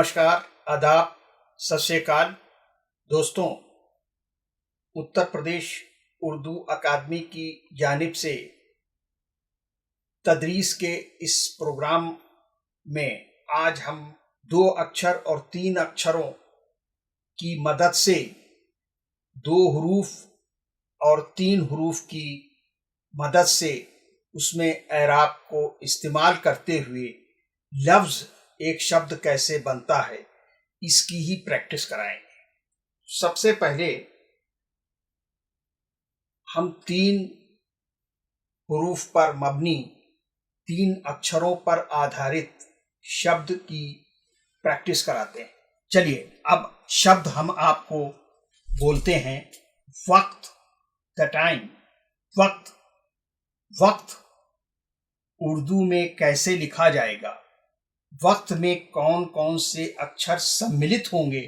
नमस्कार, आदाब, सत श्री अकाल। दोस्तों, उत्तर प्रदेश उर्दू अकादमी की जानिब से तदरीस के इस प्रोग्राम में आज हम 2 अक्षर और 3 अक्षरों की मदद से 2 हुरूफ और 3 हुरूफ की मदद से उसमें एराब को इस्तेमाल करते हुए लफ्ज़ एक शब्द कैसे बनता है इसकी ही प्रैक्टिस कराएंगे। सबसे पहले हम 3 हुरूफ पर मबनी 3 अक्षरों पर आधारित शब्द की प्रैक्टिस कराते हैं। चलिए अब शब्द हम आपको बोलते हैं। वक्त, द टाइम। वक्त, वक्त उर्दू में कैसे लिखा जाएगा, वक्त में कौन कौन से अक्षर सम्मिलित होंगे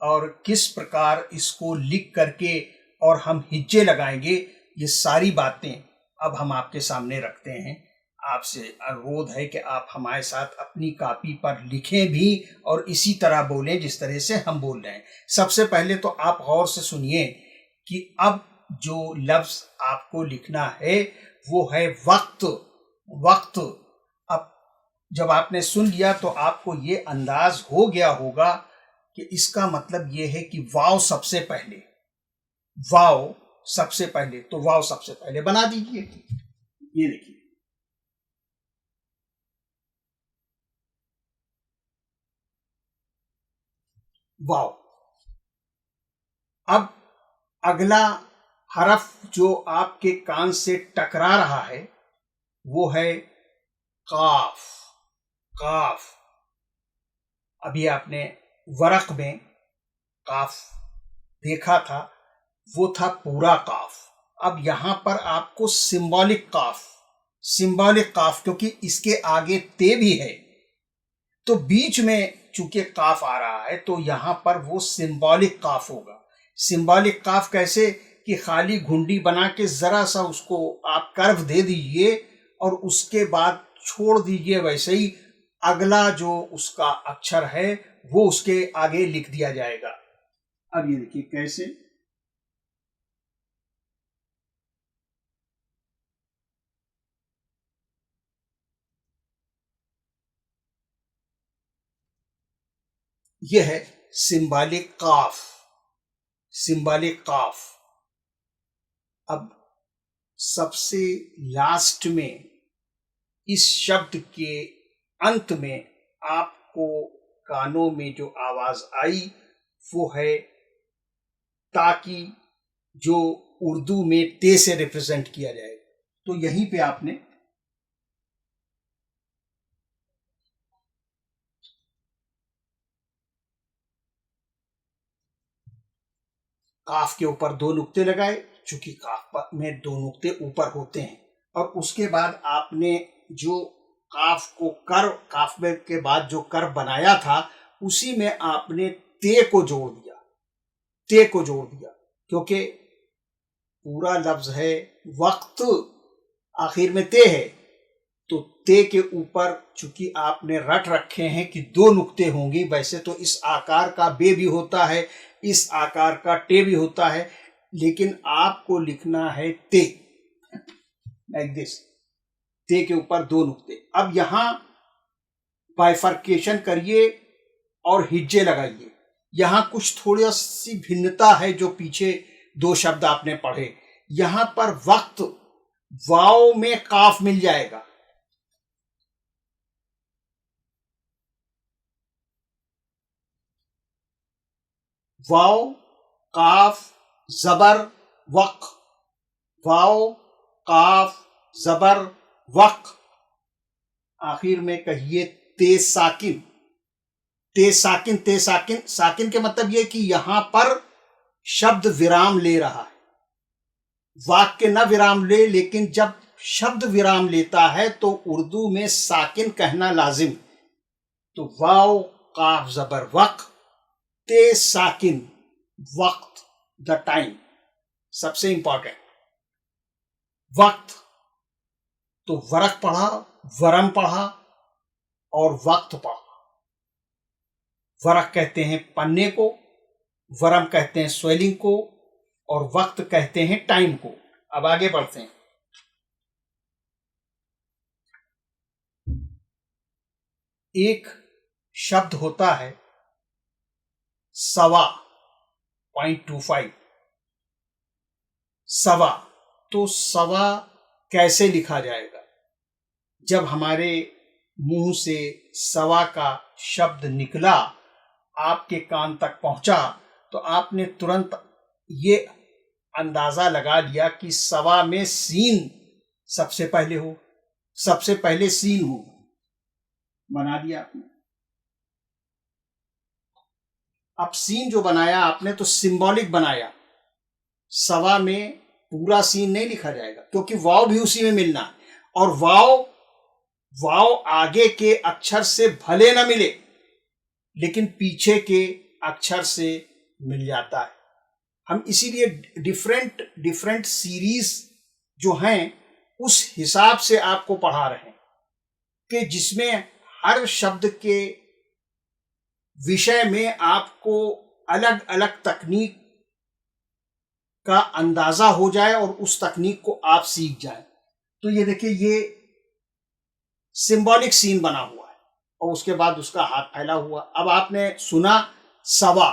और किस प्रकार इसको लिख करके और हम हिज्जे लगाएंगे, ये सारी बातें अब हम आपके सामने रखते हैं। आपसे अनुरोध है कि आप हमारे साथ अपनी कॉपी पर लिखें भी और इसी तरह बोलें जिस तरह से हम बोल रहे हैं। सबसे पहले तो आप गौर से सुनिए कि अब जो लफ्ज़ आपको लिखना है वो है वक्त। वक्त। अब जब आपने सुन लिया तो आपको ये अंदाज हो गया होगा कि इसका मतलब ये है कि वाव सबसे पहले, वाव सबसे पहले, तो वाव सबसे पहले बना दीजिए। ये देखिए, वाव। अब अगला हरफ जो आपके कान से टकरा रहा है वो है काफ। काफ। अभी आपने वरक में काफ देखा था, वो था पूरा काफ। अब यहां पर आपको सिंबॉलिक काफ, सिंबॉलिक काफ, क्योंकि इसके आगे ते भी है तो बीच में चूंकि काफ आ रहा है तो यहां पर वो सिंबॉलिक काफ होगा। सिंबॉलिक काफ कैसे कि खाली घुंडी बना के जरा सा उसको आप कर्व दे दीजिए और उसके बाद छोड़ दीजिए, वैसे ही अगला जो उसका अक्षर है वो उसके आगे लिख दिया जाएगा। अब ये देखिए कैसे, यह है सिंबॉलिक काफ। सिंबॉलिक काफ। अब सबसे लास्ट में इस शब्द के अंत में आपको कानों में जो आवाज आई वो है ताकि, जो उर्दू में ते से रिप्रेजेंट किया जाएगा। तो यहीं पे आपने काफ के ऊपर 2 नुक्ते लगाए, चूंकि काफ में 2 नुक्ते ऊपर होते हैं, और उसके बाद आपने जो काफ को कर, काफ में के बाद जो कर बनाया था उसी में आपने ते को जोड़ दिया। ते को जोड़ दिया क्योंकि पूरा लफ्ज है वक्त, आखिर में ते है, तो ते के ऊपर चूंकि आपने रट रखे हैं कि 2 नुक्ते होंगे, वैसे तो इस आकार का बे भी होता है, इस आकार का टे भी होता है, लेकिन आपको लिखना है ते, लाइक दिस। ते के ऊपर 2 नुक्ते। अब यहां बाइफर्केशन करिए और हिज्जे लगाइए। यहां कुछ थोड़ी सी भिन्नता है जो पीछे 2 शब्द आपने पढ़े। यहां पर वक्त वाव में काफ मिल जाएगा। वाव, काफ, जबर, वक। वाव, काफ, जबर, वक। आखिर में कहिए ते साकिन। ते साकिन, ते साकिन। साकिन के मतलब यह कि यहां पर शब्द विराम ले रहा है। वाक्य न विराम ले, लेकिन जब शब्द विराम लेता है तो उर्दू में साकिन कहना लाजिम। तो वाव, काफ, जबर, वक, ते साकिन, वक्त, द टाइम। सबसे इंपॉर्टेंट वक्त। तो वरक पढ़ा, वरम पढ़ा और वक्त पढ़ा। वरक कहते हैं पन्ने को, वरम कहते हैं स्वेलिंग को, और वक्त कहते हैं टाइम को। अब आगे बढ़ते हैं। एक शब्द होता है सवा, 0.25, सवा। तो सवा कैसे लिखा जाएगा? जब हमारे मुंह से सवा का शब्द निकला, आपके कान तक पहुंचा, तो आपने तुरंत ये अंदाजा लगा लिया कि सवा में सीन सबसे पहले हो, सबसे पहले सीन हो, बना दिया आपने। अब सीन जो बनाया आपने तो सिंबॉलिक बनाया, सवा में पूरा सीन नहीं लिखा जाएगा, क्योंकि वाव भी उसी में मिलना है, और वाव आगे के अक्षर से भले ना मिले, लेकिन पीछे के अक्षर से मिल जाता है। हम इसीलिए डिफरेंट सीरीज जो हैं उस हिसाब से आपको पढ़ा रहे हैं कि जिसमें हर शब्द के विषय में आपको अलग अलग तकनीक का अंदाजा हो जाए और उस तकनीक को आप सीख जाए। तो ये देखिए, ये सिंबॉलिक सीन बना हुआ है और उसके बाद उसका हाथ फैला हुआ। अब आपने सुना सवा,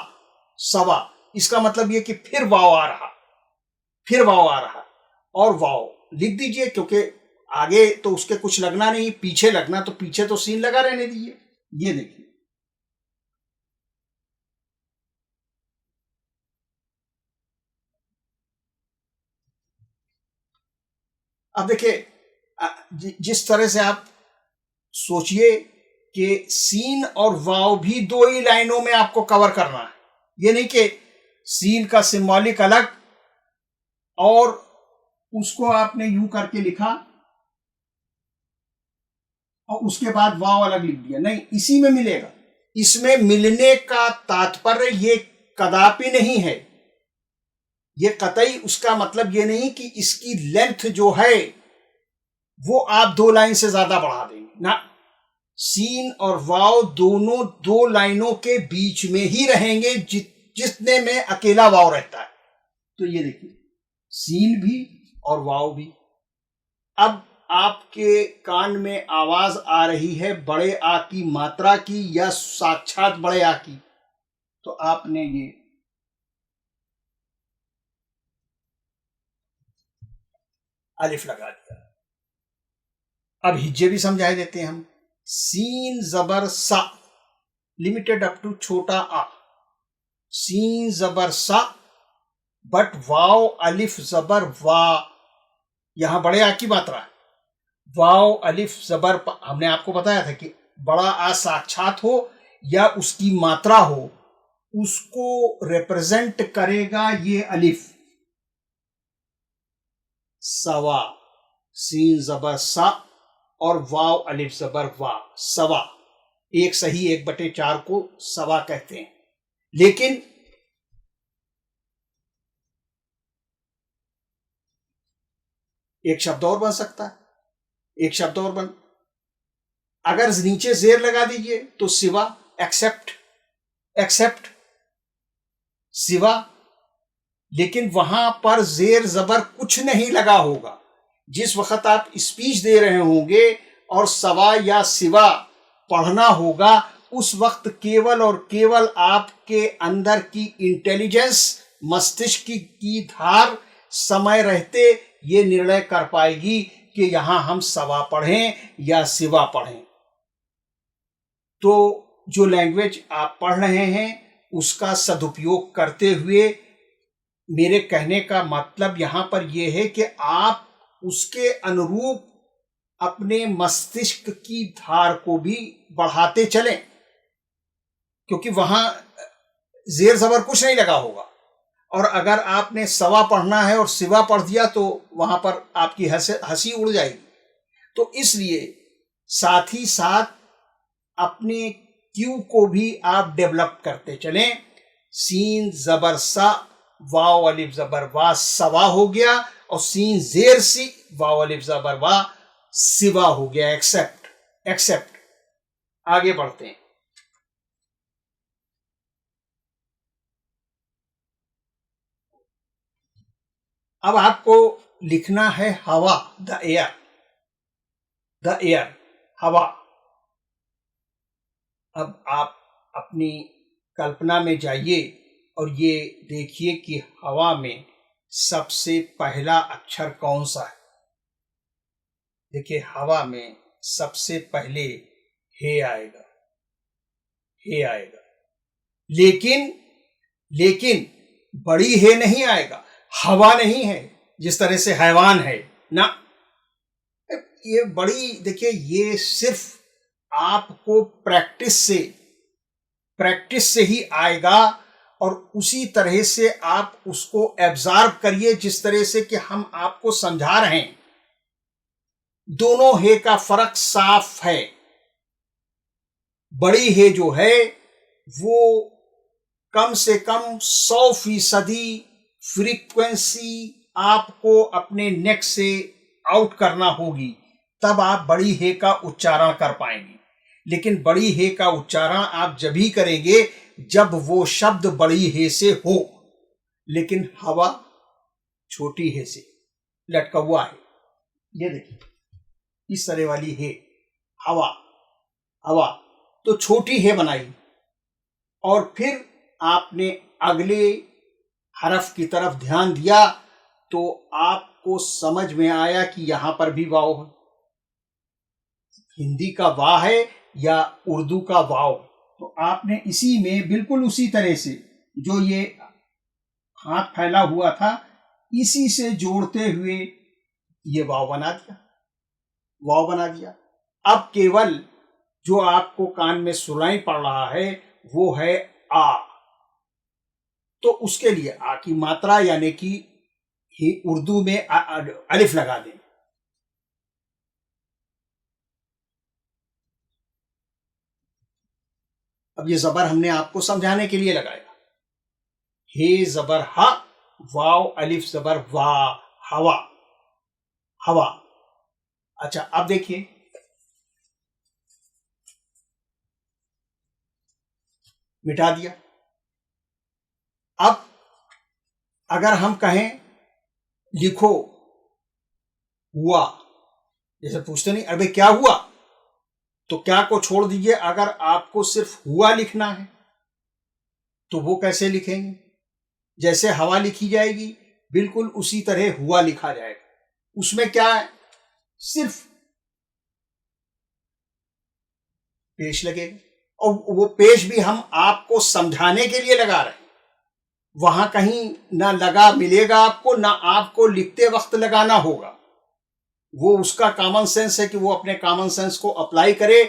सवा, इसका मतलब ये कि फिर वाव आ रहा, फिर वाव आ रहा, और वाव लिख दीजिए, क्योंकि आगे तो उसके कुछ लगना नहीं, पीछे लगना, तो पीछे तो सीन लगा रहने दीजिए। ये देखिए, अब देखिए, जिस तरह से आप सोचिए कि सीन और वाव भी दो ही लाइनों में आपको कवर करना है। ये नहीं कि सीन का सिंबॉलिक अलग और उसको आपने यूं करके लिखा और उसके बाद वाव अलग लिख दिया, नहीं, इसी में मिलेगा। इसमें मिलने का तात्पर्य ये कदापि नहीं है, ये कतई उसका मतलब ये नहीं कि इसकी लेंथ जो है वो आप 2 लाइन से ज्यादा बढ़ा देंगे ना। सीन और वाव दोनों 2 लाइनों के बीच में ही रहेंगे, जितने में अकेला वाव रहता है। तो ये देखिए, सीन भी और वाव भी। अब आपके कान में आवाज आ रही है बड़े आ की मात्रा की या साक्षात बड़े आ की, तो आपने ये अलिफ लगा दिया। अब हिज्जे भी समझाए देते हैं हम। सीन जबर सा, लिमिटेड अप टू छोटा आ, सीन जबर सा, बट वाव अलिफ जबर वा, यहां बड़े आ की मात्रा है। वाव अलिफ जबर, हमने आपको बताया था कि बड़ा आ साक्षात हो या उसकी मात्रा हो, उसको रिप्रेजेंट करेगा ये अलिफ। सवा, सीन जबर सा और वाव अलिफ जबर वा, सवा। 1 सही 1/4 को सवा कहते हैं। लेकिन एक शब्द और बन सकता है, एक शब्द और बन, अगर नीचे जेर लगा दीजिए तो सिवा, एक्सेप्ट, एक्सेप्ट, सिवा। लेकिन वहां पर जेर जबर कुछ नहीं लगा होगा। जिस वक्त आप स्पीच दे रहे होंगे और सवा या सिवा पढ़ना होगा, उस वक्त केवल और केवल आपके अंदर की इंटेलिजेंस, मस्तिष्क की धार समय रहते ये निर्णय कर पाएगी कि यहां हम सवा पढ़ें या सिवा पढ़ें। तो जो लैंग्वेज आप पढ़ रहे हैं उसका सदुपयोग करते हुए, मेरे कहने का मतलब यहां पर यह है कि आप उसके अनुरूप अपने मस्तिष्क की धार को भी बढ़ाते चलें, क्योंकि वहां जेर जबर कुछ नहीं लगा होगा। और अगर आपने सवा पढ़ना है और सिवा पढ़ दिया तो वहां पर आपकी हंसी उड़ जाएगी। तो इसलिए साथ ही साथ अपने क्यू को भी आप डेवलप करते चलें। सीन जबर सा, वाव अलिफ जबर वा, सवा हो गया, और सीन जेर सी, वाव अलिफ जबर वा, सिवा हो गया, एक्सेप्ट, एक्सेप्ट। आगे बढ़ते हैं। अब आपको लिखना है हवा, द एयर, द एयर, हवा। अब आप अपनी कल्पना में जाइए और ये देखिए कि हवा में सबसे पहला अक्षर कौन सा है। देखिए हवा में सबसे पहले हे आएगा, हे आएगा, लेकिन बड़ी हे नहीं आएगा, हवा नहीं है जिस तरह से हैवान है ना। ये बड़ी, देखिए ये सिर्फ आपको प्रैक्टिस से ही आएगा और उसी तरह से आप उसको एब्जॉर्ब करिए जिस तरह से कि हम आपको समझा रहे हैं। दोनों हे का फर्क साफ है। बड़ी हे जो है वो कम से कम 100% फ्रीक्वेंसी आपको अपने नेक से आउट करना होगी, तब आप बड़ी हे का उच्चारण कर पाएंगे। लेकिन बड़ी हे का उच्चारण आप जब ही करेंगे जब वो शब्द बड़ी हे से हो, लेकिन हवा छोटी हे से लटका हुआ है। ये देखिए इस तरह वाली हे, हवा, हवा, तो छोटी हे बनाई और फिर आपने अगले हरफ की तरफ ध्यान दिया तो आपको समझ में आया कि यहां पर भी वाव है। हिंदी का वाह है या उर्दू का वाव, तो आपने इसी में बिल्कुल उसी तरह से जो ये हाथ फैला हुआ था इसी से जोड़ते हुए ये वाव बना दिया, वाव बना दिया। अब केवल जो आपको कान में सुनाई पड़ रहा है वो है आ, तो उसके लिए आ की मात्रा यानी कि उर्दू में अलिफ लगा दें। अब ये जबर हमने आपको समझाने के लिए लगाया। हे जबर हा, वाव अलिफ जबर वा, हवा, हवा। अच्छा अब देखिए मिटा दिया। अब अगर हम कहें लिखो हुआ, जैसे पूछते नहीं अरे क्या हुआ, तो क्या को छोड़ दीजिए। अगर आपको सिर्फ हुआ लिखना है तो वो कैसे लिखेंगे? जैसे हवा लिखी जाएगी बिल्कुल उसी तरह हुआ लिखा जाएगा। उसमें क्या है, सिर्फ पेश लगेगा और वो पेश भी हम आपको समझाने के लिए लगा रहे हैं। वहां कहीं ना लगा मिलेगा आपको, ना आपको लिखते वक्त लगाना होगा। वो उसका कॉमन सेंस है कि वो अपने कॉमन सेंस को अप्लाई करे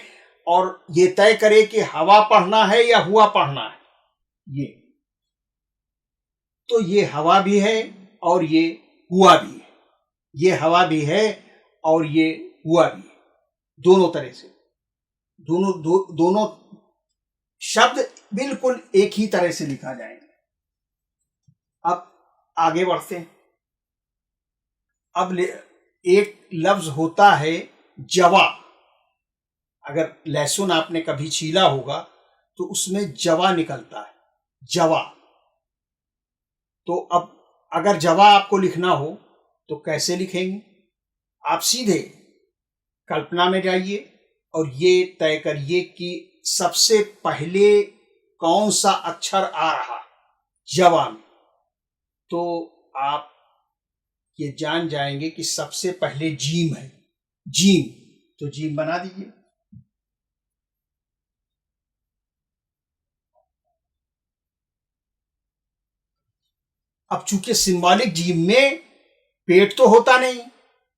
और ये तय करे कि हवा पढ़ना है या हुआ पढ़ना है। ये तो ये हवा भी है और ये हुआ भी है, ये हवा भी है और ये हुआ भी है। दोनों तरह से दोनों शब्द बिल्कुल एक ही तरह से लिखा जाएगा। अब आगे बढ़ते हैं। अब एक लफ्ज होता है जवा। अगर लहसुन आपने कभी छीला होगा तो उसमें जवा निकलता है, जवा। तो अब अगर जवा आपको लिखना हो तो कैसे लिखेंगे? आप सीधे कल्पना में जाइए और ये तय करिए कि सबसे पहले कौन सा अक्षर आ रहा जवा में। तो आप ये जान जाएंगे कि सबसे पहले जीम है, जीम, तो जीम बना दीजिए। अब चूंकि सिंबॉलिक जीम में पेट तो होता नहीं,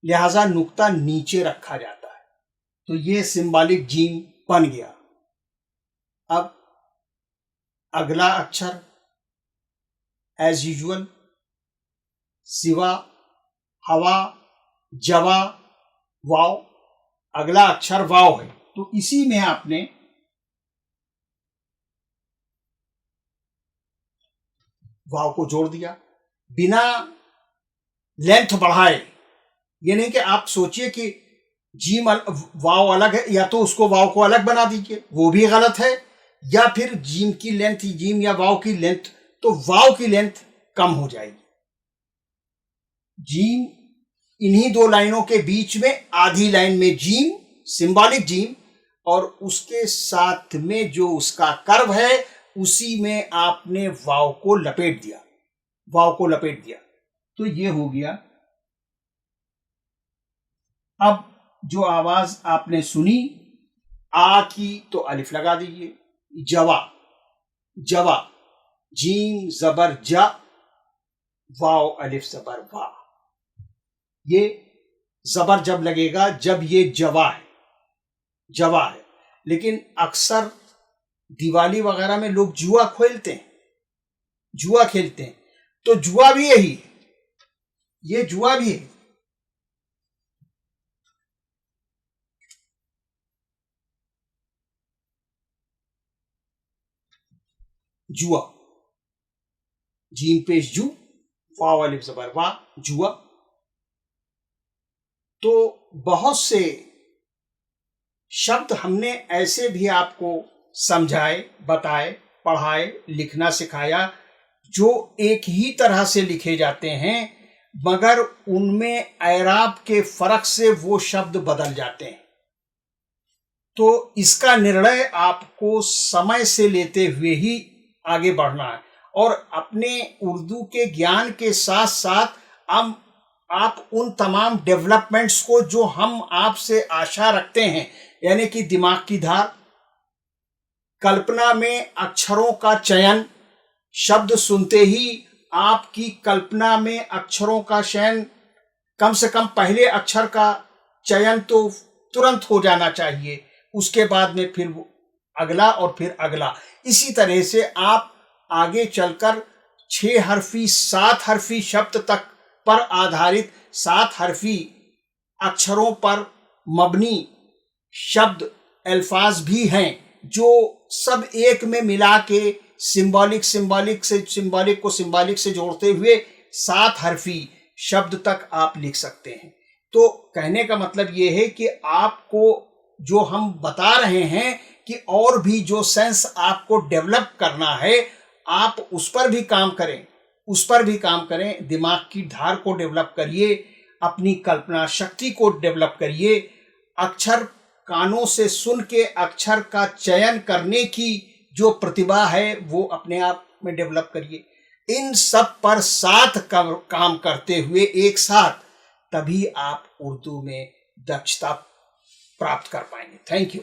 लिहाजा नुक्ता नीचे रखा जाता है, तो ये सिंबॉलिक जीम बन गया। अब अगला अक्षर एज यूजुअल सिवा, हवा, जवा, वाव। अगला अक्षर वाव है, तो इसी में आपने वाव को जोड़ दिया बिना लेंथ बढ़ाए। ये नहीं कि आप सोचिए कि जीम वाव अलग है या तो उसको वाव को अलग बना दीजिए, वो भी गलत है। या फिर जीम की लेंथ, जीम या वाव की लेंथ, तो वाव की लेंथ कम हो जाएगी। जीम, इन्हीं दो लाइनों के बीच में आधी लाइन में जीम, सिंबॉलिक जीम, और उसके साथ में जो उसका कर्व है उसी में आपने वाव को लपेट दिया, वाव को लपेट दिया, तो ये हो गया। अब जो आवाज आपने सुनी आ की, तो अलिफ लगा दीजिए। जवा, जवा, जीम जबर जा, वाव अलिफ जबर वा। ये जबर जब लगेगा जब ये जवा है, जवा है। लेकिन अक्सर दिवाली वगैरह में लोग जुआ खेलते हैं, जुआ खेलते हैं, तो जुआ भी यही है, ये जुआ भी है। जुआ, जीम पेश जू, वाव अलिफ जबर वा, जुआ। तो बहुत से शब्द हमने ऐसे भी आपको समझाए, बताए, पढ़ाए, लिखना सिखाया, जो एक ही तरह से लिखे जाते हैं, मगर उनमें एराब के फर्क से वो शब्द बदल जाते हैं। तो इसका निर्णय आपको समय से लेते हुए ही आगे बढ़ना है, और अपने उर्दू के ज्ञान के साथ साथ आप उन तमाम डेवलपमेंट्स को जो हम आपसे आशा रखते हैं, यानी कि दिमाग की धार, कल्पना में अक्षरों का चयन, शब्द सुनते ही आपकी कल्पना में अक्षरों का चयन, कम से कम पहले अक्षर का चयन तो तुरंत हो जाना चाहिए, उसके बाद में फिर अगला और फिर अगला। इसी तरह से आप आगे चलकर 6 हरफी 7 हरफी शब्द तक पर आधारित 7 हरफी अक्षरों पर मबनी शब्द अल्फाज भी हैं, जो सब एक में मिला के सिंबॉलिक को सिंबॉलिक से जोड़ते हुए 7 हरफी शब्द तक आप लिख सकते हैं। तो कहने का मतलब ये है कि आपको जो हम बता रहे हैं कि और भी जो सेंस आपको डेवलप करना है, आप उस पर भी काम करें, उस पर भी काम करें। दिमाग की धार को डेवलप करिए, अपनी कल्पना शक्ति को डेवलप करिए, अक्षर कानों से सुन के अक्षर का चयन करने की जो प्रतिभा है वो अपने आप में डेवलप करिए। इन सब पर साथ काम करते हुए एक साथ, तभी आप उर्दू में दक्षता प्राप्त कर पाएंगे। Thank you.